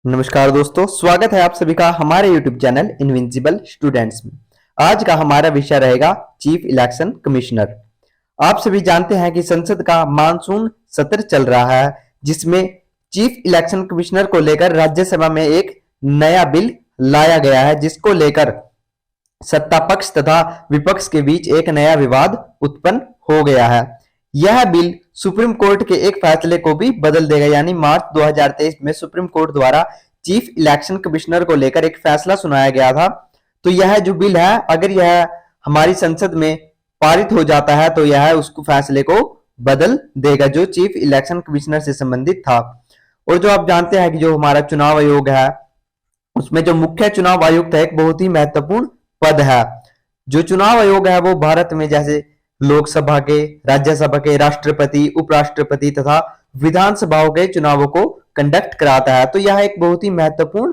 नमस्कार दोस्तों, स्वागत है आप सभी का हमारे YouTube चैनल इनविंसिबल स्टूडेंट्स में। आज का हमारा विषय रहेगा चीफ इलेक्शन कमिश्नर। आप सभी जानते हैं कि संसद का मानसून सत्र चल रहा है, जिसमें चीफ इलेक्शन कमिश्नर को लेकर राज्यसभा में एक नया बिल लाया गया है, जिसको लेकर सत्ता पक्ष तथा विपक्ष के बीच एक नया विवाद उत्पन्न हो गया है। यह बिल सुप्रीम कोर्ट के एक फैसले को भी बदल देगा, यानी मार्च 2023 में सुप्रीम कोर्ट द्वारा चीफ इलेक्शन कमिश्नर को लेकर एक फैसला सुनाया गया था। तो यह जो बिल है, अगर यह हमारी संसद में पारित हो जाता है तो यह उसको फैसले को बदल देगा, जो चीफ इलेक्शन कमिश्नर से संबंधित था। और जो आप जानते हैं कि जो हमारा चुनाव आयोग है, उसमें जो मुख्य चुनाव आयुक्त है एक बहुत ही महत्वपूर्ण पद है। जो चुनाव आयोग है वो भारत में जैसे लोकसभा के, राज्यसभा के, राष्ट्रपति, उपराष्ट्रपति तथा विधानसभाओं के चुनावों को कंडक्ट कराता है। तो यह एक बहुत ही महत्वपूर्ण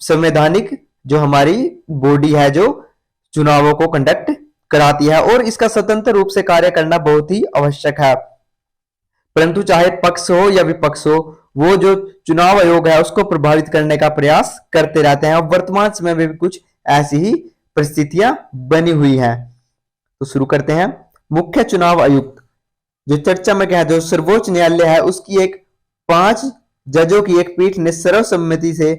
संवैधानिक जो हमारी बॉडी है, जो चुनावों को कंडक्ट कराती है, और इसका स्वतंत्र रूप से कार्य करना बहुत ही आवश्यक है। परंतु चाहे पक्ष हो या विपक्ष हो, वो जो चुनाव आयोग है उसको प्रभावित करने का प्रयास करते रहते हैं। और वर्तमान समय में भी कुछ ऐसी ही परिस्थितियां बनी हुई हैं। तो शुरू करते हैं। मुख्य चुनाव आयुक्त जो चर्चा में क्या है, जो सर्वोच्च न्यायालय है उसकी एक 5 जजों की एक पीठ ने सर्वसम्मति से,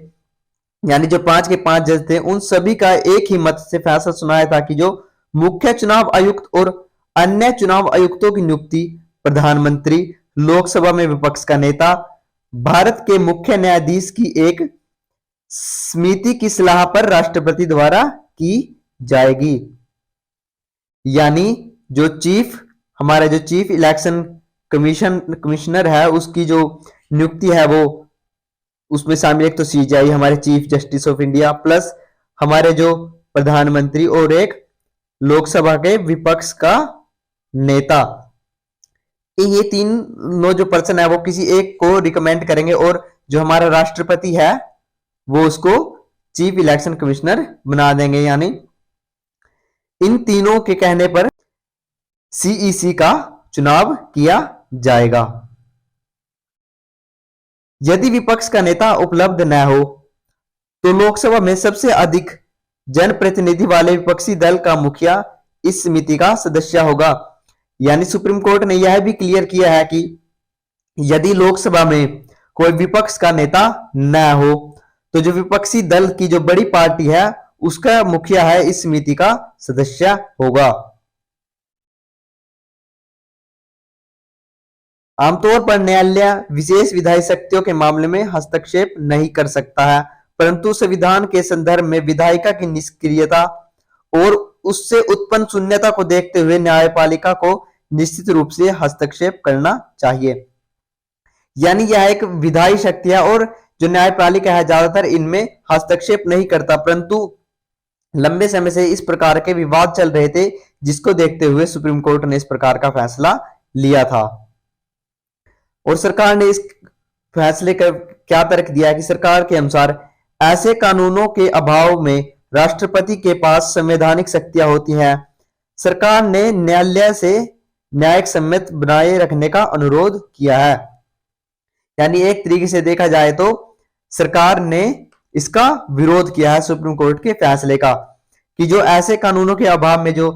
यानी जो 5 के 5 जज थे, उन सभी का एक ही मत से फैसला सुनाया था कि जो मुख्य चुनाव आयुक्त और अन्य चुनाव आयुक्तों की नियुक्ति प्रधानमंत्री, लोकसभा में विपक्ष का नेता, भारत के मुख्य न्यायाधीश की एक समिति की सलाह पर राष्ट्रपति द्वारा की जाएगी। यानी जो हमारा जो चीफ इलेक्शन कमिश्नर है उसकी जो नियुक्ति है वो उसमें शामिल एक तो सीजेआई, हमारे chief justice of India, plus हमारे जो प्रधानमंत्री और एक लोकसभा के विपक्ष का नेता। ये तीनों जो पर्सन है वो किसी एक को रिकमेंड करेंगे, और जो हमारा राष्ट्रपति है वो उसको चीफ इलेक्शन कमिश्नर बना देंगे। यानी इन तीनों के कहने पर सीईसी का चुनाव किया जाएगा। यदि विपक्ष का नेता उपलब्ध न हो तो लोकसभा में सबसे अधिक जनप्रतिनिधि वाले विपक्षी दल का मुखिया इस समिति का सदस्य होगा। यानी सुप्रीम कोर्ट ने यह भी क्लियर किया है कि यदि लोकसभा में कोई विपक्ष का नेता न हो तो जो विपक्षी दल की जो बड़ी पार्टी है उसका मुखिया है इस समिति का सदस्य होगा। आमतौर पर न्यायालय विशेष विधायी शक्तियों के मामले में हस्तक्षेप नहीं कर सकता है, परंतु संविधान के संदर्भ में विधायिका की निष्क्रियता और उससे उत्पन्न शून्यता को देखते हुए न्यायपालिका को निश्चित रूप से हस्तक्षेप करना चाहिए। यानी यह एक विधायी शक्ति है और जो न्यायपालिका है ज्यादातर इनमें हस्तक्षेप नहीं करता, परंतु लंबे समय से इस प्रकार के विवाद चल रहे थे, जिसको देखते हुए सुप्रीम कोर्ट ने इस प्रकार का फैसला लिया था। और सरकार ने इस फैसले का क्या तर्क दिया है कि सरकार के अनुसार ऐसे कानूनों के अभाव में राष्ट्रपति के पास संवैधानिक शक्तियां होती हैं। सरकार ने न्यायालय से न्यायिक सम्मत बनाए रखने का अनुरोध किया है। यानी एक तरीके से देखा जाए तो सरकार ने इसका विरोध किया है सुप्रीम कोर्ट के फैसले का, कि जो ऐसे कानूनों के अभाव में जो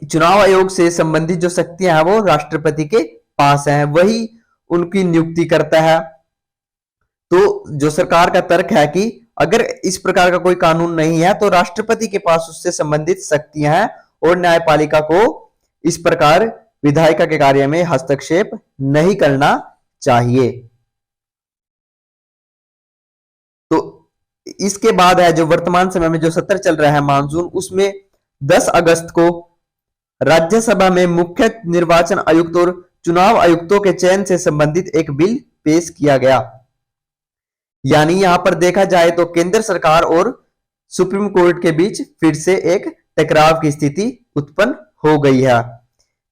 चुनाव आयोग से संबंधित जो शक्तियां हैं वो राष्ट्रपति के पास है, वही उनकी नियुक्ति करता है। तो जो सरकार का तर्क है कि अगर इस प्रकार का कोई कानून नहीं है तो राष्ट्रपति के पास उससे संबंधित शक्तियां हैं और न्यायपालिका को इस प्रकार विधायिका के कार्य में हस्तक्षेप नहीं करना चाहिए। तो इसके बाद है जो वर्तमान समय में जो सत्र चल रहा है मानसून, उसमें 10 अगस्त को राज्यसभा में मुख्य निर्वाचन आयुक्त और चुनाव आयुक्तों के चयन से संबंधित एक बिल पेश किया गया। यानी यहां पर देखा जाए तो केंद्र सरकार और सुप्रीम कोर्ट के बीच फिर से एक टकराव की स्थिति उत्पन्न हो गई है।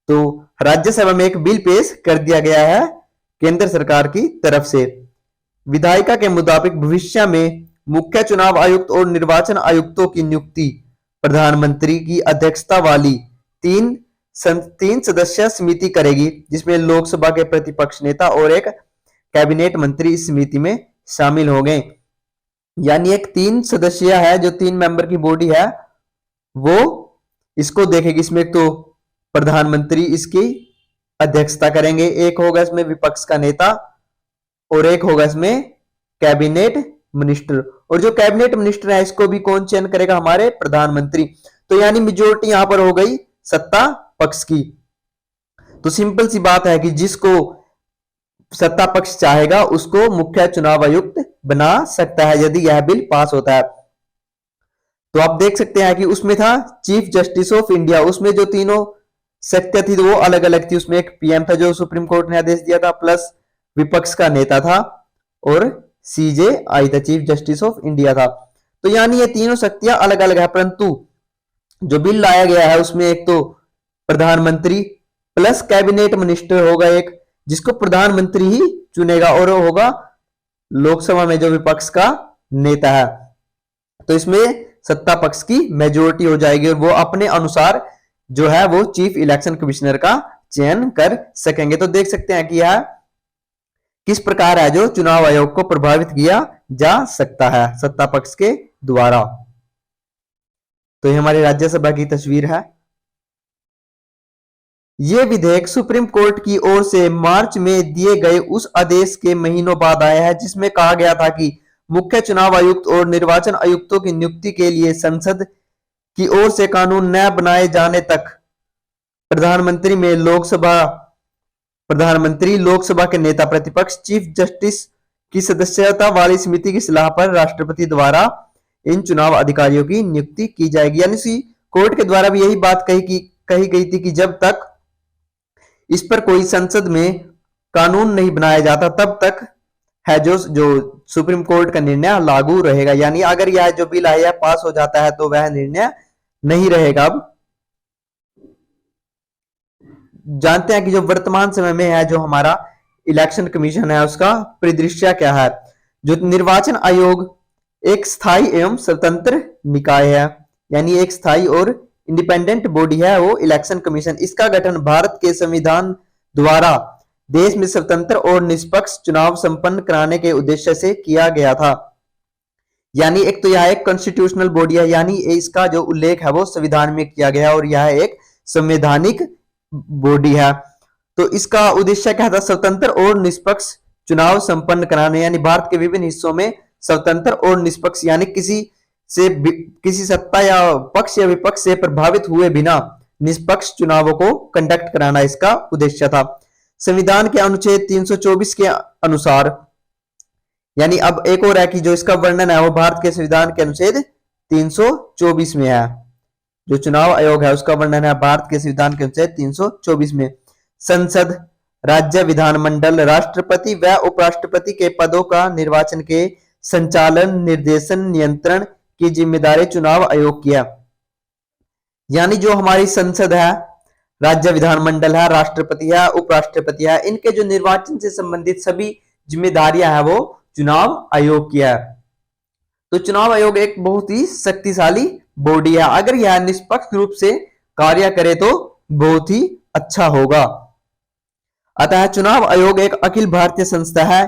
तो राज्यसभा में एक बिल पेश कर दिया गया है केंद्र सरकार की तरफ से। विधायिका के मुताबिक भविष्य में मुख्य चुनाव आयुक्त और निर्वाचन आयुक्तों की नियुक्ति प्रधानमंत्री की अध्यक्षता वाली तीन सदस्य समिति करेगी, जिसमें लोकसभा के प्रतिपक्ष नेता और एक कैबिनेट मंत्री इस समिति में शामिल हो गए। यानी एक 3 सदस्य है, जो 3 मेंबर की बॉडी है, वो इसको देखेगी। इसमें एक तो प्रधानमंत्री इसकी अध्यक्षता करेंगे, एक होगा इसमें विपक्ष का नेता, और एक होगा इसमें कैबिनेट मिनिस्टर। और जो कैबिनेट मिनिस्टर है इसको भी कौन चयन करेगा? हमारे प्रधानमंत्री। तो यानी मेजोरिटी यहां पर हो गई सत्ता पक्ष की। तो सिंपल सी बात है कि जिसको सत्ता पक्ष चाहेगा उसको मुख्य चुनाव आयुक्त बना सकता है यदि यह बिल पास होता है। तो आप देख सकते हैं कि उसमें था चीफ जस्टिस ऑफ इंडिया, उसमें जो तीनों शक्तियां थी वो अलग अलग थी। उसमें एक पीएम था जो सुप्रीम कोर्ट ने आदेश दिया था, प्लस विपक्ष का नेता था, और सीजेआई था, चीफ जस्टिस ऑफ इंडिया था। तो यानी ये तीनों शक्तियां अलग अलग है, परंतु जो बिल लाया गया है उसमें एक तो प्रधानमंत्री प्लस कैबिनेट मिनिस्टर होगा एक, जिसको प्रधानमंत्री ही चुनेगा, और होगा लोकसभा में जो विपक्ष का नेता है। तो इसमें सत्ता पक्ष की मेजोरिटी हो जाएगी और वो अपने अनुसार जो है वो चीफ इलेक्शन कमिश्नर का चयन कर सकेंगे। तो देख सकते हैं कि यह किस प्रकार है जो चुनाव आयोग को प्रभावित किया जा सकता है सत्ता पक्ष के द्वारा। तो ये हमारी राज्यसभा की तस्वीर है। ये विधेयक सुप्रीम कोर्ट की ओर से मार्च में दिए गए उस आदेश के महीनों बाद आया है जिसमें कहा गया था कि मुख्य चुनाव आयुक्त और निर्वाचन आयुक्तों की नियुक्ति के लिए संसद की ओर से कानून न बनाए जाने तक प्रधानमंत्री लोकसभा के नेता प्रतिपक्ष चीफ जस्टिस की सदस्यता वाली समिति की सलाह पर राष्ट्रपति द्वारा इन चुनाव अधिकारियों की नियुक्ति की जाएगी। यानी कोर्ट के द्वारा भी यही बात कही गई थी कि जब तक इस पर कोई संसद में कानून नहीं बनाया जाता तब तक है जो सुप्रीम कोर्ट का निर्णय लागू रहेगा। यानी अगर यह जो बिल आया पास हो जाता है तो वह निर्णय नहीं रहेगा। अब जानते हैं कि जो वर्तमान समय में है जो हमारा इलेक्शन कमीशन है उसका परिदृश्य क्या है। जो निर्वाचन आयोग एक स्थायी एवं स्वतंत्र निकाय है, यानी एक स्थायी और इंडिपेंडेंट बॉडी है वो इलेक्शन कमीशन। इसका गठन भारत के संविधान द्वारा देश में स्वतंत्र और निष्पक्ष चुनाव संपन्न कराने के उद्देश्य से किया गया था। यानी एक तो यह एक कॉन्स्टिट्यूशनल बॉडी है, यानी इसका जो उल्लेख है वो संविधान में किया गया है और यह एक संवैधानिक बॉडी है। तो इसका उद्देश्य क्या था? स्वतंत्र और निष्पक्ष चुनाव संपन्न कराने। यानी भारत के विभिन्न हिस्सों में स्वतंत्र और निष्पक्ष यानी किसी सत्ता या पक्ष या विपक्ष से प्रभावित हुए बिना निष्पक्ष चुनावों को कंडक्ट कराना इसका उद्देश्य था। संविधान के अनुच्छेद 324 के अनुसार, यानी अब एक और है कि जो इसका वर्णन है वो भारत के संविधान के अनुच्छेद 324 में है। जो चुनाव आयोग है उसका वर्णन है भारत के संविधान के अनुच्छेद 324 में। संसद, राज्य विधानमंडल, राष्ट्रपति व उपराष्ट्रपति के पदों का निर्वाचन के संचालन, निर्देशन, नियंत्रण की जिम्मेदारी चुनाव आयोग की है। यानी जो हमारी संसद है, राज्य विधानमंडल है, राष्ट्रपति है, उपराष्ट्रपति है, इनके जो निर्वाचन से संबंधित सभी जिम्मेदारियां हैं वो चुनाव आयोग की है। तो चुनाव आयोग एक बहुत ही शक्तिशाली बॉडी है। अगर यह निष्पक्ष रूप से कार्य करे तो बहुत ही अच्छा होगा। अतः चुनाव आयोग एक अखिल भारतीय संस्था है।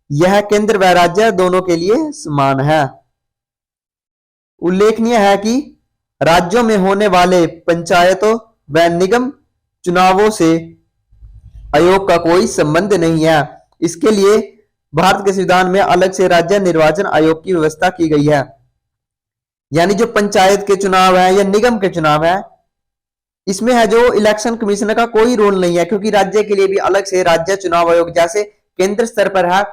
यह केंद्र व राज्य दोनों के लिए समान है। उल्लेखनीय है कि राज्यों में होने वाले पंचायतों व निगम चुनावों से आयोग का कोई संबंध नहीं है। इसके लिए भारत के संविधान में अलग से राज्य निर्वाचन आयोग की व्यवस्था की गई है। यानी जो पंचायत के चुनाव है या निगम के चुनाव है, इसमें है जो इलेक्शन कमीशन का कोई रोल नहीं है, क्योंकि राज्य के लिए भी अलग से राज्य चुनाव आयोग, जैसे केंद्र स्तर पर है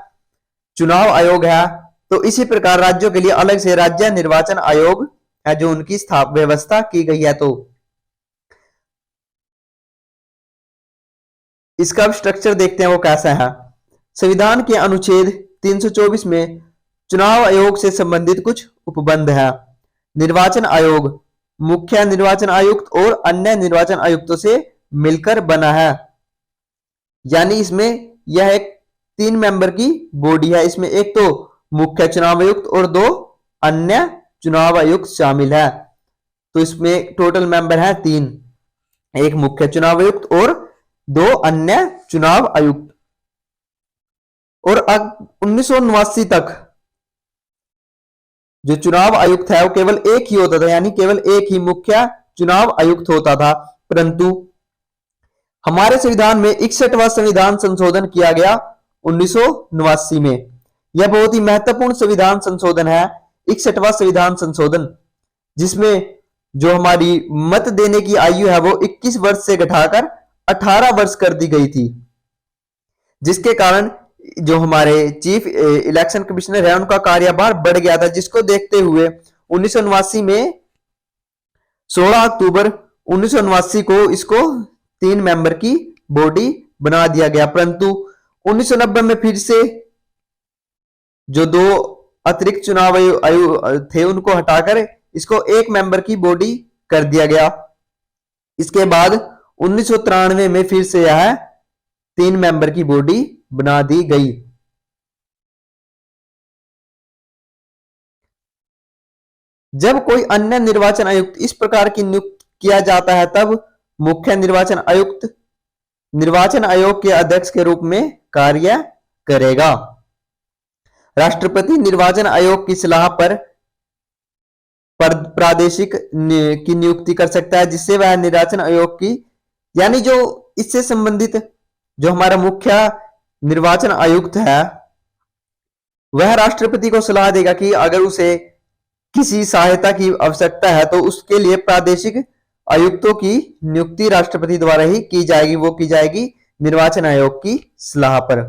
चुनाव आयोग है, तो इसी प्रकार राज्यों के लिए अलग से राज्य निर्वाचन आयोग है जो उनकी व्यवस्था की गई है। तो इसका स्ट्रक्चर देखते हैं वो कैसा है। संविधान के अनुच्छेद 324 में चुनाव आयोग से संबंधित कुछ उपबंध है। निर्वाचन आयोग मुख्य निर्वाचन आयुक्त और अन्य निर्वाचन आयुक्तों से मिलकर बना है। यानी इसमें यह एक 3 मेंबर की बॉडी है। इसमें एक तो मुख्य चुनाव आयुक्त और 2 अन्य चुनाव आयुक्त शामिल है। तो इसमें टोटल मेंबर है 3, एक मुख्य चुनाव आयुक्त और 2 अन्य चुनाव आयुक्त। और 1989 तक जो चुनाव आयुक्त है वो केवल एक ही होता था, यानी केवल एक ही मुख्य चुनाव आयुक्त होता था। परंतु हमारे संविधान में 61वां संविधान संशोधन किया गया 1989 में। यह बहुत ही महत्वपूर्ण संविधान संशोधन है, 61वां संविधान संशोधन, जिसमें जो हमारी मत देने की आयु है वो 21 वर्ष से घटाकर 18 वर्ष कर दी गई थी, जिसके कारण जो हमारे चीफ इलेक्शन कमिश्नर है उनका कार्यभार बढ़ गया था, जिसको देखते हुए 1989 में 16 अक्टूबर 1989 को इसको 3 मेंबर की बॉडी बना दिया गया। परंतु 1990 में फिर से जो 2 अतिरिक्त चुनाव आयु थे उनको हटाकर इसको 1 मेंबर की बॉडी कर दिया गया। इसके बाद 1993 में फिर से यह 3 मेंबर की बॉडी बना दी गई। जब कोई अन्य निर्वाचन आयुक्त इस प्रकार की नियुक्त किया जाता है तब मुख्य निर्वाचन आयुक्त निर्वाचन आयोग के अध्यक्ष के रूप में कार्य करेगा। राष्ट्रपति निर्वाचन आयोग की सलाह पर प्रादेशिक की नियुक्ति कर सकता है, जिससे वह निर्वाचन आयोग की, यानी जो इससे संबंधित जो हमारा मुख्य निर्वाचन आयुक्त है वह राष्ट्रपति को सलाह देगा कि अगर उसे किसी सहायता की आवश्यकता है तो उसके लिए प्रादेशिक आयुक्तों की नियुक्ति राष्ट्रपति द्वारा ही की जाएगी। वो की जाएगी निर्वाचन आयोग की सलाह पर।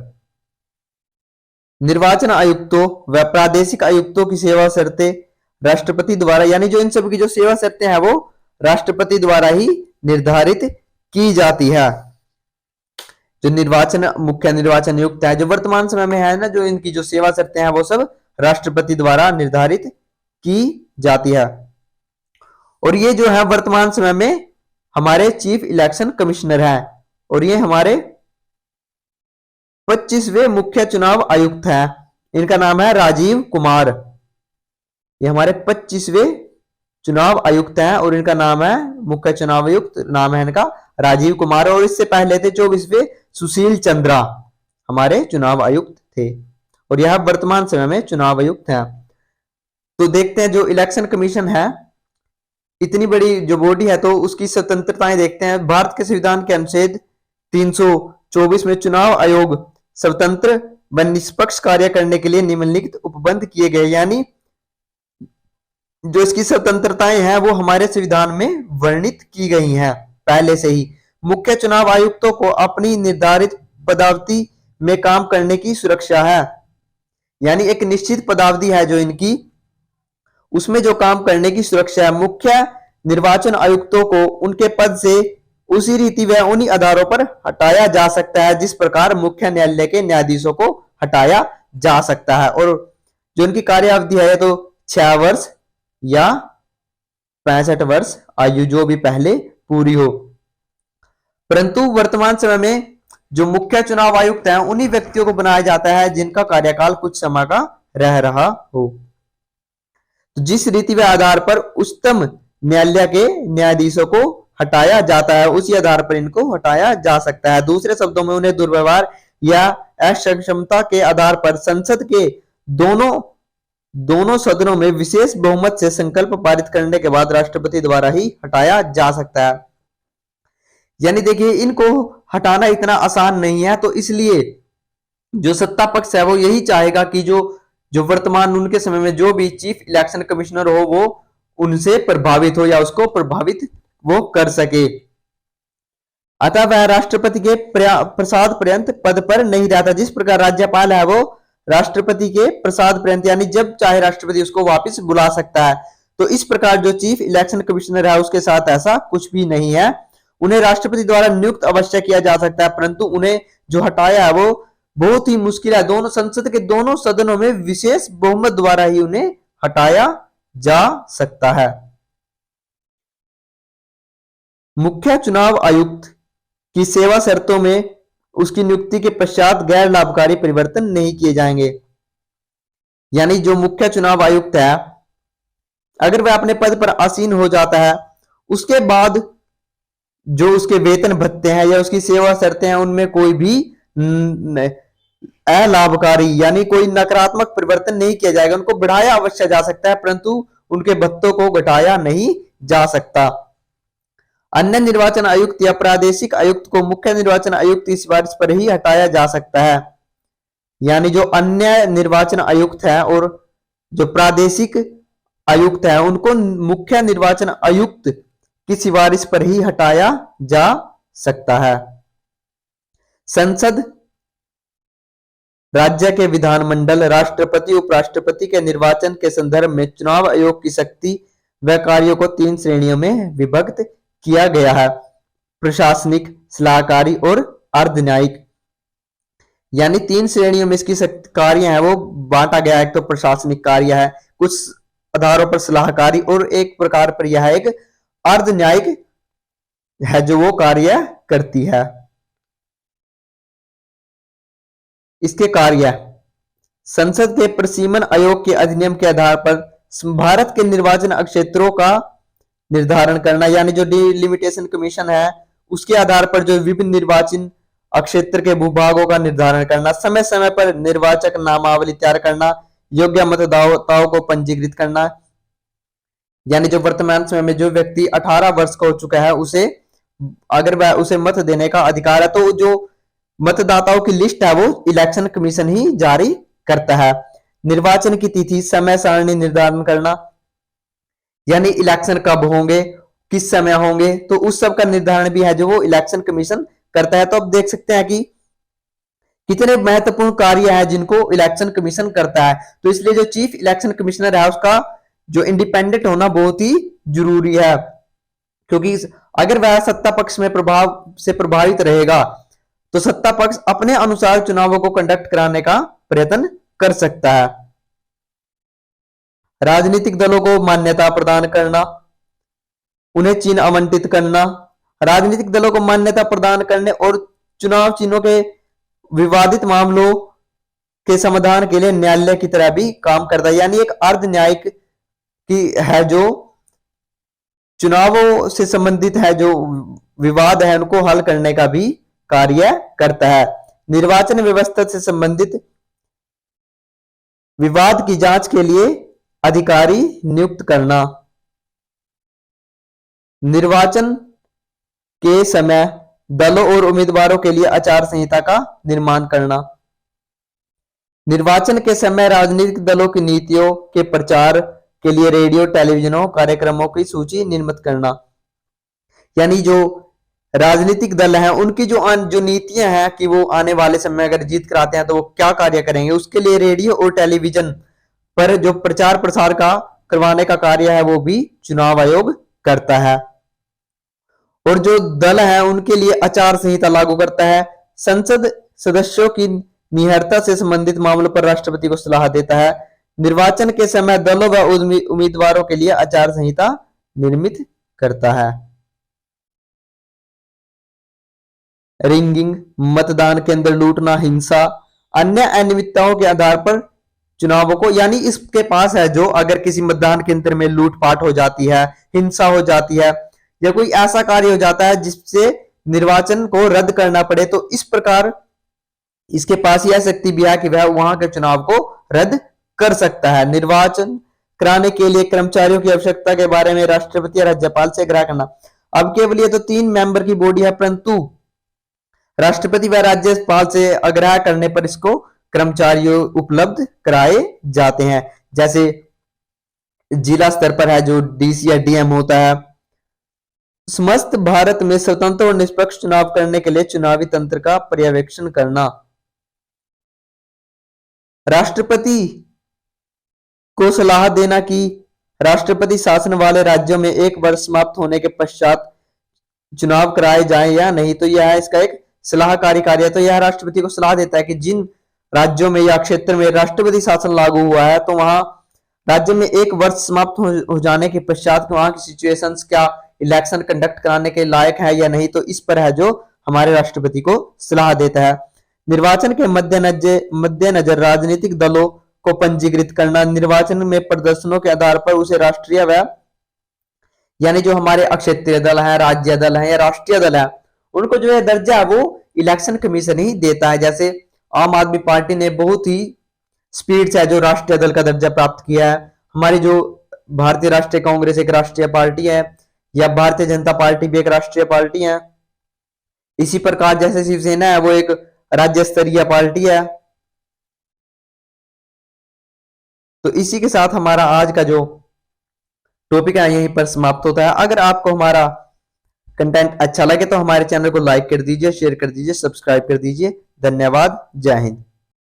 निर्वाचन आयुक्तों व प्रादेशिक आयुक्तों की सेवा शर्तें राष्ट्रपति द्वारा, यानी जो इन सब की जो सेवा शर्तें हैं वो राष्ट्रपति द्वारा ही निर्धारित की जाती है। जो मुख्य निर्वाचन आयुक्त है जो वर्तमान समय में है ना, जो इनकी जो सेवा शर्तें हैं वो सब राष्ट्रपति द्वारा निर्धारित की जाती है। और ये जो है वर्तमान समय में हमारे चीफ इलेक्शन कमिश्नर हैं और ये हमारे 25वें मुख्य चुनाव आयुक्त हैं। इनका नाम है राजीव कुमार। ये हमारे 25वें चुनाव आयुक्त हैं और इनका नाम है मुख्य चुनाव आयुक्त, नाम है इनका राजीव कुमार। और इससे पहले थे 24वें सुशील चंद्रा हमारे चुनाव आयुक्त थे और यह वर्तमान समय में चुनाव आयुक्त हैं। तो देखते हैं जो इलेक्शन कमीशन है, इतनी बड़ी जो बॉडी है तो उसकी स्वतंत्रताएं देखते हैं। भारत के संविधान के अनुच्छेद 324 में चुनाव आयोग स्वतंत्र व निष्पक्ष कार्य करने के लिए निम्नलिखित उपबंध किए गए, यानी जो इसकी स्वतंत्रताएं हैं वो हमारे संविधान में वर्णित की गई हैं पहले से ही। मुख्य चुनाव आयुक्तों को अपनी निर्धारित पदावधि में काम करने की सुरक्षा है, यानी एक निश्चित पदावधि है जो इनकी, उसमें जो काम करने की सुरक्षा है। मुख्य निर्वाचन आयुक्तों को उनके पद से उसी रीति व उन्हीं आधारों पर हटाया जा सकता है जिस प्रकार मुख्य न्यायालय के न्यायाधीशों को हटाया जा सकता है। और जो उनकी कार्यावधि है तो 6 वर्ष या 65 वर्ष आयु जो भी पहले पूरी हो। परंतु वर्तमान समय में जो मुख्य चुनाव आयुक्त हैं उन्हीं व्यक्तियों को बनाया जाता है जिनका कार्यकाल कुछ समय का रह रहा हो। तो जिस रीति व आधार पर उच्चतम न्यायालय के न्यायाधीशों को हटाया जाता है उसी आधार पर इनको हटाया जा सकता है। दूसरे शब्दों में उन्हें दुर्व्यवहार या असक्षमता के आधार पर संसद के दोनों सदनों में विशेष बहुमत से संकल्प पारित करने के बाद राष्ट्रपति द्वारा ही हटाया जा सकता है। यानी देखिए इनको हटाना इतना आसान नहीं है, तो इसलिए जो सत्ता पक्ष है वो यही चाहेगा कि जो वर्तमान उनके समय में जो भी चीफ इलेक्शन कमिश्नर हो वो उनसे प्रभावित हो या उसको प्रभावित वो कर सके। अतः वह राष्ट्रपति के प्रसाद पर्यंत पद पर नहीं रहता। जिस प्रकार राज्यपाल है वो राष्ट्रपति के प्रसाद पर्यंत, यानी जब चाहे राष्ट्रपति उसको वापस बुला सकता है, तो इस प्रकार जो चीफ इलेक्शन कमिश्नर है उसके साथ ऐसा कुछ भी नहीं है। उन्हें राष्ट्रपति द्वारा नियुक्त अवश्य किया जा सकता है, परंतु उन्हें जो हटाया है वो बहुत ही मुश्किल है। दोनों संसद के दोनों सदनों में विशेष बहुमत द्वारा ही उन्हें हटाया जा सकता है। मुख्य चुनाव आयुक्त की सेवा शर्तों में उसकी नियुक्ति के पश्चात गैर लाभकारी परिवर्तन नहीं किए जाएंगे। यानी जो मुख्य चुनाव आयुक्त है अगर वह अपने पद पर आसीन हो जाता है उसके बाद जो उसके वेतन भत्ते हैं या उसकी सेवा शर्तें हैं उनमें कोई भी अलाभकारी यानी कोई नकारात्मक परिवर्तन नहीं किया जाएगा। उनको बढ़ाया अवश्य जा सकता है परंतु उनके भत्तों को घटाया नहीं जा सकता। अन्य निर्वाचन आयुक्त या प्रादेशिक आयुक्त को मुख्य निर्वाचन आयुक्त की सिफारिश पर ही हटाया जा सकता है। यानी जो अन्य निर्वाचन आयुक्त है और जो प्रादेशिक आयुक्त है उनको मुख्य निर्वाचन आयुक्त की सिफारिश पर ही हटाया जा सकता है। संसद, राज्य के विधानमंडल, राष्ट्रपति, उपराष्ट्रपति के निर्वाचन के संदर्भ में चुनाव आयोग की शक्ति व कार्यों को 3 श्रेणियों में विभक्त किया गया है। प्रशासनिक, सलाहकारी और अर्धन्यायिक। यानी 3 श्रेणियों में इसकी कार्य है वो बांटा गया है। एक तो प्रशासनिक कार्य है, कुछ आधारों पर सलाहकारी और एक प्रकार पर यह एक अर्धन्यायिक है जो वो कार्य करती है। इसके कार्य, संसद के प्रसीमन आयोग के अधिनियम के आधार पर भारत के निर्वाचन क्षेत्रों का निर्धारण करना। यानी जो डिलिमिटेशन कमीशन है उसके आधार पर जो विभिन्न निर्वाचन क्षेत्र के भूभागों का निर्धारण करना, समय समय पर निर्वाचक नामावली तैयार करना, योग्य मतदाताओं को पंजीकृत करना। यानी जो वर्तमान समय में जो व्यक्ति 18 वर्ष का हो चुका है उसे अगर वह उसे मत देने का अधिकार है तो जो मतदाताओं की लिस्ट है वो इलेक्शन कमीशन ही जारी करता है। निर्वाचन की तिथि, समय सारणी निर्धारण करना। यानी इलेक्शन कब होंगे, किस समय होंगे, तो उस सब का निर्धारण भी है जो वो इलेक्शन कमीशन करता है। तो अब देख सकते हैं कि कितने महत्वपूर्ण कार्य है जिनको इलेक्शन कमीशन करता है। तो इसलिए जो चीफ इलेक्शन कमिश्नर है उसका जो इंडिपेंडेंट होना बहुत ही जरूरी है, क्योंकि अगर वह सत्ता पक्ष में प्रभाव से प्रभावित रहेगा तो सत्ता पक्ष अपने अनुसार चुनावों को कंडक्ट कराने का प्रयत्न कर सकता है। राजनीतिक दलों को मान्यता प्रदान करना, उन्हें चिन्ह आवंटित करना। राजनीतिक दलों को मान्यता प्रदान करने और चुनाव चिन्हों के विवादित मामलों के समाधान के लिए न्यायालय की तरह भी काम करता है। यानी एक अर्ध न्यायिक की है जो चुनावों से संबंधित है जो विवाद है उनको हल करने का भी कार्य करता है। निर्वाचन व्यवस्था से संबंधित विवाद की जांच के लिए अधिकारी नियुक्त करना। निर्वाचन के समय दलों और उम्मीदवारों के लिए आचार संहिता का निर्माण करना। निर्वाचन के समय राजनीतिक दलों की नीतियों के प्रचार के लिए रेडियो टेलीविजनों कार्यक्रमों की सूची निर्मित करना। यानी जो राजनीतिक दल हैं उनकी जो नीतियां हैं कि वो आने वाले समय अगर जीत कर आते हैं तो वो क्या कार्य करेंगे, उसके लिए रेडियो और टेलीविजन पर जो प्रचार प्रसार का करवाने का कार्य है वो भी चुनाव आयोग करता है। और जो दल है उनके लिए आचार संहिता लागू करता है। संसद सदस्यों की निहरता से संबंधित मामलों पर राष्ट्रपति को सलाह देता है। निर्वाचन के समय दलों व उम्मीदवारों के लिए आचार संहिता निर्मित करता है। रिंगिंग, मतदान केंद्र लूटना, हिंसा, अन्य अनियमितताओं के आधार पर चुनावों को, यानी इसके पास है जो अगर किसी मतदान केंद्र में लूटपाट हो जाती है, हिंसा हो जाती है या कोई ऐसा कार्य हो जाता है जिससे निर्वाचन को रद्द करना पड़े, तो इस प्रकार इसके पास यह शक्ति भी है कि वह वहां के चुनाव को रद्द कर सकता है। निर्वाचन कराने के लिए कर्मचारियों की आवश्यकता के बारे में राष्ट्रपति या राज्यपाल से आग्रह करना। अब केवल ये तो 3 मेंबर की बॉडी है, परंतु राष्ट्रपति व राज्यपाल से आग्रह करने पर इसको कर्मचारियों उपलब्ध कराए जाते हैं। जैसे जिला स्तर पर है जो डीसी या डीएम होता है। समस्त भारत में स्वतंत्र और निष्पक्ष चुनाव करने के लिए चुनावी तंत्र का पर्यवेक्षण करना। राष्ट्रपति को सलाह देना कि राष्ट्रपति शासन वाले राज्यों में 1 वर्ष समाप्त होने के पश्चात चुनाव कराए जाएं या नहीं, तो यह इसका एक सलाहकारी कार्य है। तो यह राष्ट्रपति को सलाह देता है कि जिन राज्यों में या क्षेत्र में राष्ट्रपति शासन लागू हुआ है तो वहां राज्य में 1 वर्ष समाप्त हो जाने के पश्चात वहां की सिचुएशंस क्या इलेक्शन कंडक्ट कराने के लायक है या नहीं, तो इस पर है जो हमारे राष्ट्रपति को सलाह देता है। निर्वाचन के मद्देनजर राजनीतिक दलों को पंजीकृत करना। निर्वाचन में प्रदर्शनों के आधार पर उसे राष्ट्रीय व यानी जो हमारे क्षेत्रीय दल है, राज्य दल है या राष्ट्रीय दल है, उनको जो है दर्जा वो इलेक्शन कमीशन ही देता है। जैसे आम आदमी पार्टी ने बहुत ही स्पीड से जो राष्ट्रीय दल का दर्जा प्राप्त किया है। हमारी जो भारतीय राष्ट्रीय कांग्रेस एक राष्ट्रीय पार्टी है, या भारतीय जनता पार्टी भी एक राष्ट्रीय पार्टी है। इसी प्रकार जैसे शिवसेना है वो एक राज्य स्तरीय पार्टी है। तो इसी के साथ हमारा आज का जो टॉपिक है यहीं पर समाप्त होता है। अगर आपको हमारा कंटेंट अच्छा लगे तो हमारे चैनल को लाइक कर दीजिए, शेयर कर दीजिए, सब्सक्राइब कर दीजिए। धन्यवाद। जय हिंद।